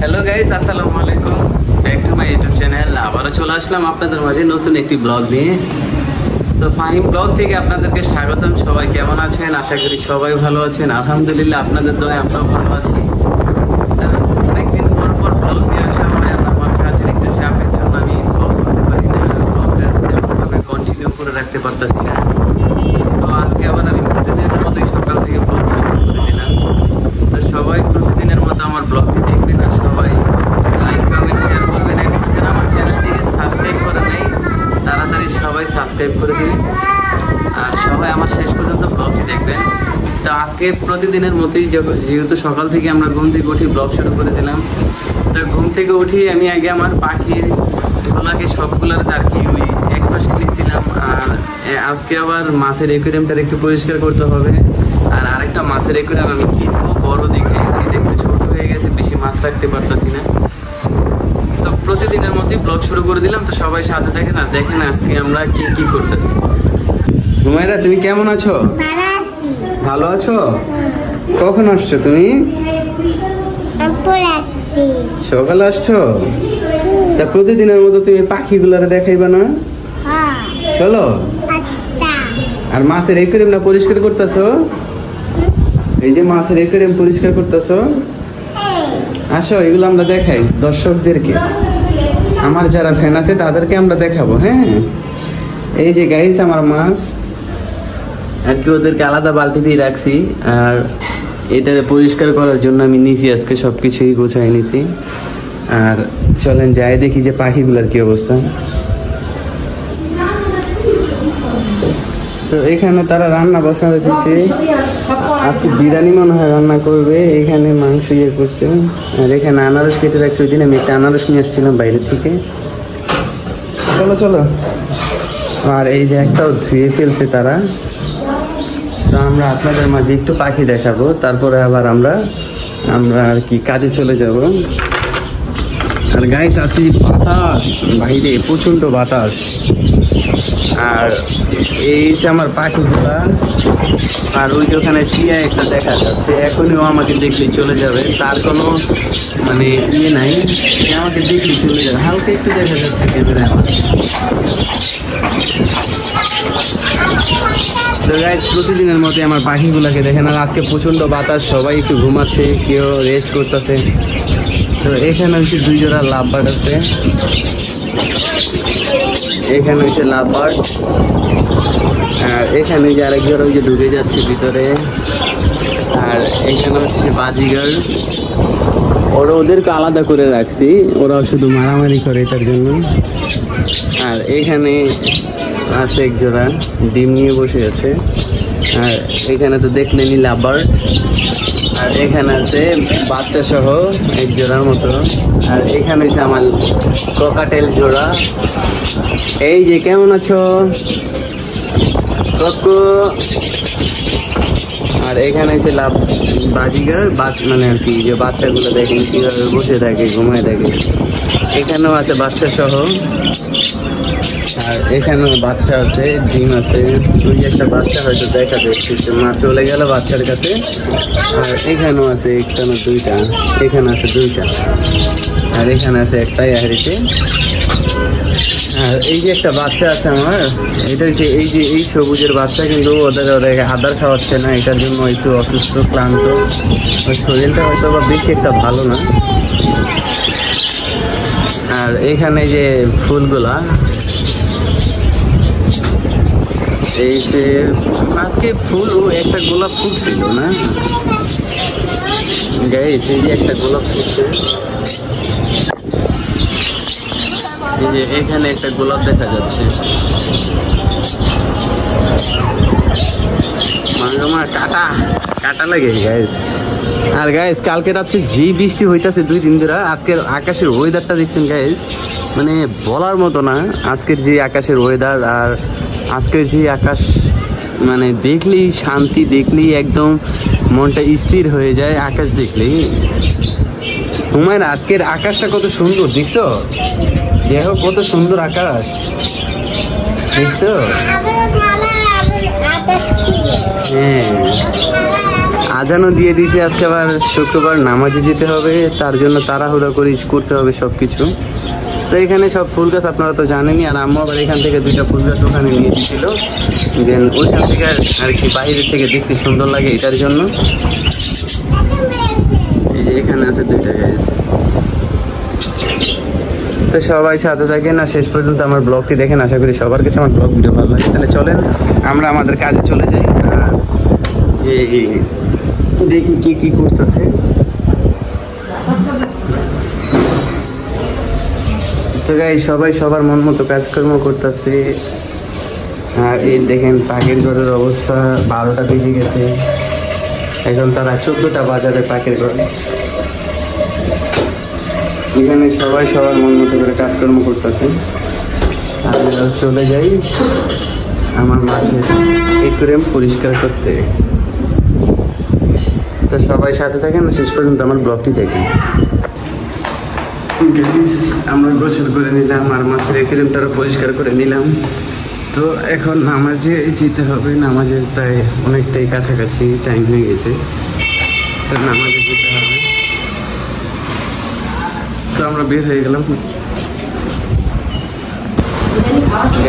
Hello guys, আসসালামু আলাইকুম। Back to my YouTube channel. আবারও চলে আসলাম আপনাদের মাঝে নতুন একটি ব্লগ নিয়ে। তো ফাহিম ব্লগ থেকে আপনাদেরকে স্বাগতম। সবাই কেমন আছেন? আশা করি সবাই ভালো আছেন। আলহামদুলিল্লাহ, আপনাদের দয়ায় আমরাও ভালো আছি। অনেকদিন পর পর ব্লগ নিয়ে আসা হয়, আর আমার কাজের একটু চাপের জন্য আমি ব্লগ করতে পারি না, ব্লগটা তেমনভাবে কন্টিনিউ করে রাখতে পারতেছি না। তো আজকে আবার আমি প্রতিদিনের মতোই সকাল থেকে ব্লগ শুরু করে দিলাম। তো সবাই প্রতিদিনের মতো আমার ব্লগটি দেখবেন, আর সবাই লাইক কমেন্ট শেয়ার করবেন। এখন যারা আমার চ্যানেলটি সাবস্ক্রাইব করে নেই, তাড়াতাড়ি সবাই সাবস্ক্রাইব করে দিবেন, আর সবাই আমার শেষ পর্যন্ত ব্লগটি দেখবেন। তো আজকে প্রতিদিনের মতোই যেহেতু সকাল থেকে আমরা ঘুম থেকে উঠি ব্লগ শুরু করে দিলাম। তো ঘুম থেকে উঠি আমি আগে আমার পাখিগুলাকে সবগুলার আর কি ওই এক পাশে নিয়েছিলাম, আর আজকে আবার মাছের অ্যাকুয়ারিয়ামটা একটু পরিষ্কার করতে হবে। আর আরেকটা মাছের অ্যাকুয়ারিয়াম আমি কিনবো বড় দেখে, এটা একটু ছোট হয়ে গেছে, বেশি মাছ রাখতে পারতেছি না। তো প্রতিদিনের মতোই ব্লগ শুরু করে দিলাম। তো সবাই সাথে দেখেন আর দেখেন আজকে আমরা কি কি করতেছি। হুমায়রা, তুমি কেমন আছো? ভালো আছো? কখন আসছো তুমি? সকালে আসছো? তা প্রতিদিনের মতো তুমি পাখিগুলারে দেখাইবা না? চলো। আর মাছের অ্যাকুয়ারিয়াম না পরিষ্কার করতেছো? এই যে মাছের অ্যাকুয়ারিয়াম পরিষ্কার করতেছো, আসো এগুলো আমরা দেখাই দর্শকদেরকে। আমার যারা ফ্যান আছে তাদেরকে আমরা দেখাবো। হ্যাঁ, এই যে গাইস আমার মাছ আর কি, ওদেরকে আলাদা বালতি দিয়ে রাখছি, আর এটা পরিষ্কার করার জন্য আমি নিছি আজকে সবকিছুই গোছাই নিছি। আর চলেন যাই দেখি যে পাখিগুলোর কি অবস্থা। তো এখানে তারা রান্না বসানো দিচ্ছে, আজকে বিরিয়ানি মনে হয় রান্না করবে। এখানে মাংস ইয়ে করছে, আর এখানে আনারস কেটে রাখছে। ওই দিন আমি একটা আনারস নিয়ে আসছিলাম বাইরে থেকে। চলো চলো। আর এই যে একটাও ধুয়ে ফেলছে তারা। তো আমরা আপনাদের মাঝে একটু পাখি দেখাবো, তারপরে আবার আমরা আর কি কাজে চলে যাব। আর গাইস আজকে বাতাস বাইরে, প্রচন্ড বাতাস। আর এই যে আমার পাখিগুলা, আর ওই যে ওখানে টিয়া একটা দেখা যাচ্ছে, এখনই ও আমাকে দেখলে চলে যাবে, তার কোনো মানে ইয়ে নাই, সে আমাকে দেখলে চলে যাবে। হালকা একটু দেখা যাচ্ছে ক্যামেরায় আমার। তো গাইস প্রতিদিনের মতো আমার পাখিগুলাকে দেখেন। আর আজকে প্রচন্ড বাতাস, সবাই একটু ঘুমাচ্ছে, কেউ রেস্ট করতেছে। তো এখানে হচ্ছে 2 জোড়া লাভ বার্ড আছে, এখানে হচ্ছে লাভ বার্ড, আর এখানে যে আরেক জোড়া ওই যে ঢুকে যাচ্ছে ভিতরে। আর এখানে হচ্ছে বাজিগার, ওদেরকে আলাদা করে রাখছি, ওরা শুধু মারামারি করে এটার জন্য। আর এখানে আছে এক জোড়া ডিম নিয়ে বসে আছে। আর এখানে তো দেখলেনি লাভ বার্ড। আর এখানে আছে বাচ্চা সহ এক জোড়ার মতো। আর এখানে হচ্ছে আমার ককাটেল জোড়া। এই যে কেমন আছো কাকু? আর এখানে হচ্ছে বাজিগার, মানে আর কি যে বাচ্চাগুলো দেখেন কিভাবে বসে থাকে, ঘুমায় থাকে। এখানেও আছে বাচ্চা সহ। আর এখানেও বাচ্চা আছে, ডিম আছে। ওই যে একটা বাচ্চা হয়তো দেখা যাচ্ছে, মা চলে গেল বাচ্চার কাছে। আর এখানেও আছে একটা না দুইটা, এখানে আছে 2টা, আর এখানে আছে একটাই হারিতে। আর এই যে একটা বাচ্চা আছে আমার, এটা হচ্ছে এই যে এই সবুজের বাচ্চা, কিন্তু ওদেরকে আদার খাওয়াচ্ছে না, এটার জন্য একটু অসুস্থ, ক্লান্ত, শরীরটা হয়তো বা বেশি একটা ভালো না। আর এখানে যে ফুলগুলা, এই যে আজকে ফুল একটা গোলাপ ফুল ছিল না গাইস, এই যে একটা গোলাপ ফুলছে। এই যে এখানে একটা গোলাপ দেখা যাচ্ছে। কাটা কাটা লাগে গাইস। আর গাইস কালকে রাত্রে যে বৃষ্টি হইতাছে 2 দিন ধরে, আজকের আকাশের ওয়েদারটা দেখছেন গাইস, মানে বলার মতো না। আজকের যে আকাশের ওয়েদার, আর আজকের যে আকাশ, মানে দেখলেই শান্তি, দেখলেই একদম মনটা স্থির হয়ে যায় আকাশ দেখলেই। হুমায়রা, আজকের আকাশটা কত সুন্দর দেখছো? দেখো কত সুন্দর আকাশ দেখছো? হ্যাঁ, আজানও দিয়ে দিয়েছে, আজকে আবার শুক্রবার নামাজে যেতে হবে, তার জন্য তাড়াহুড়া করে করতে হবে সব কিছু। তো এখানে সব ফুল গাছ আপনারা তো জানেনই, আর আম্মু আবার এখান থেকে 2টা ফুল গাছ ওখানে নিয়ে দিয়েছিল, দেন ওইখান থেকে আর কি বাইরের থেকে দেখতে সুন্দর লাগে এটার জন্য। এই যে এখানে আছে 2টা গাছ। তো সবাই সাথে থাকেন আর শেষ পর্যন্ত আমার ব্লগটি দেখেন, আশা করি সবার কাছে আমার ব্লগ ভিডিও ভালো লাগে। তাহলে চলেন আমরা আমাদের কাজে চলে যাই, দেখি কি কি করতেছে। তো গাইস সবাই সবার মন মতো কাজকর্ম করতেছে। আর এই দেখেন পাখির ঘরের অবস্থা, 12টা বেজে গেছে, এখন তারা 14টা বাজারে পাখির ঘর। এখানে সবাই সবার মন মতো করে কাজকর্ম করতেছে। আমি চলে যাই আমার মাছের অ্যাকুয়ারিয়াম পরিষ্কার করতে। তো সবাই সাথে থাকেন, শেষ পর্যন্ত আমার ব্লগটি দেখেন। আমরা গোসল করে নিলাম আর মাছের অ্যাকুয়ারিয়ামটা পরিষ্কার করে নিলাম। তো এখন নামাজে যেতে হবে, নামাজের প্রায় অনেকটাই কাছাকাছি টাইম হয়ে গেছে, তো নামাজে যেতে হবে। তো আমরা বের হয়ে গেলাম।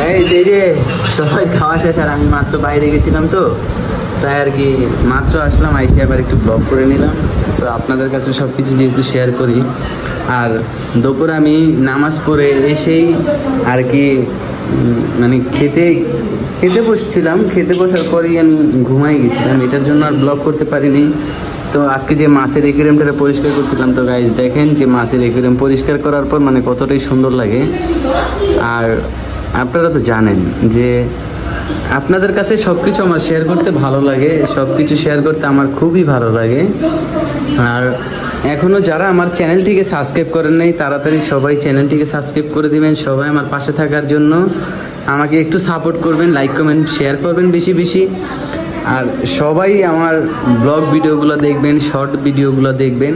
এই যে সবাই খাওয়া শেষ, আর আমি মাত্র বাইরে গেছিলাম, তো তাই আর কি মাত্র আসলাম, আইসে আবার একটু ব্লগ করে নিলাম। তো আপনাদের কাছে সব কিছু যেহেতু শেয়ার করি। আর দুপুরে আমি নামাজ পড়ে এসেই আর কি মানে খেতে বসছিলাম, খেতে বসার পরেই আমি ঘুমাই গেছিলাম, এটার জন্য আর ব্লগ করতে পারিনি। তো আজকে যে মাছের অ্যাকুয়ারিয়ামটা পরিষ্কার করছিলাম, তো গাইস দেখেন যে মাছের অ্যাকুয়ারিয়াম পরিষ্কার করার পর মানে কতটাই সুন্দর লাগে। আর আপনারা তো জানেন যে আপনাদের কাছে সব কিছু আমার শেয়ার করতে ভালো লাগে, সব কিছু শেয়ার করতে আমার খুবই ভালো লাগে। আর এখনও যারা আমার চ্যানেলটিকে সাবস্ক্রাইব করেন নাই, তাড়াতাড়ি সবাই চ্যানেলটিকে সাবস্ক্রাইব করে দিবেন। সবাই আমার পাশে থাকার জন্য আমাকে একটু সাপোর্ট করবেন, লাইক কমেন্ট শেয়ার করবেন বেশি বেশি। আর সবাই আমার ব্লগ ভিডিওগুলো দেখবেন, শর্ট ভিডিওগুলো দেখবেন।